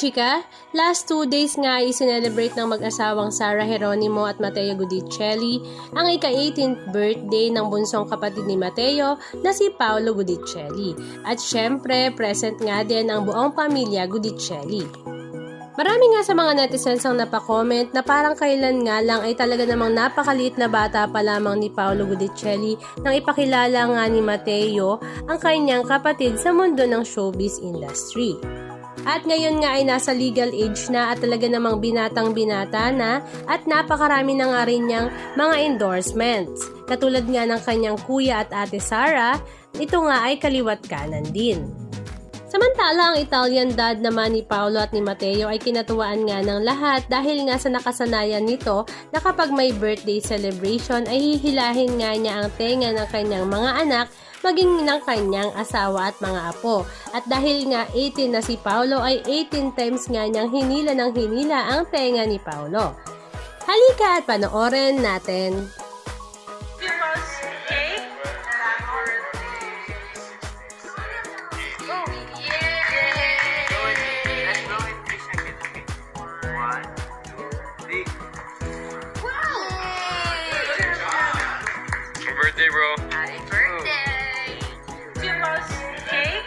kachika, last 2 days nga ay sinelebrate ng mag-asawang Sarah Geronimo at Mateo Gudicelli ang ika-18th birthday ng bunsong kapatid ni Mateo na si Paolo Gudicelli. At syempre, present nga din ang buong pamilya Gudicelli. Marami nga sa mga netizens ang napakomment na parang kailan nga lang ay talaga namang napakaliit na bata pa lamang ni Paolo Gudicelli nang ipakilala nga ni Mateo ang kanyang kapatid sa mundo ng showbiz industry. At ngayon nga ay nasa legal age na at talaga namang binatang-binata na at napakarami na nga rin niyang mga endorsements. Katulad nga ng kanyang kuya at ate Sarah, ito nga ay kaliwat kanan din. Samantala, ang Italian dad naman ni Paolo at ni Mateo ay kinatuwaan nga ng lahat dahil nga sa nakasanayan nito na kapag may birthday celebration ay hihilahin nga niya ang tenga ng kanyang mga anak maging ng kanyang asawa at mga apo. At dahil nga 18 na si Paolo ay 18 times nga niyang hinila ng hinila ang tenga ni Paolo. Halika at panoorin natin. Birthday, bro. Happy birthday! Do you want cake?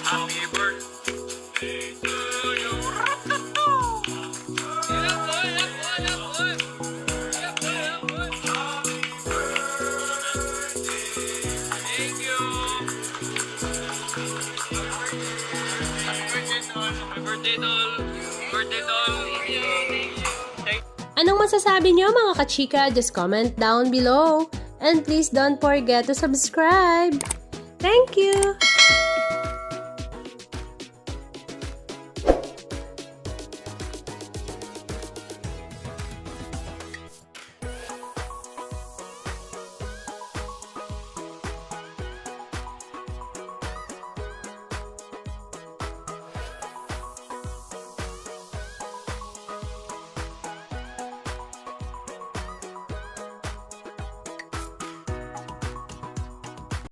Happy birthday to you. Thank you. Happy birthday, tol. Birthday, tol. Anong masasabi niyo mga kachika? Just comment down below. And please don't forget to subscribe. Thank you!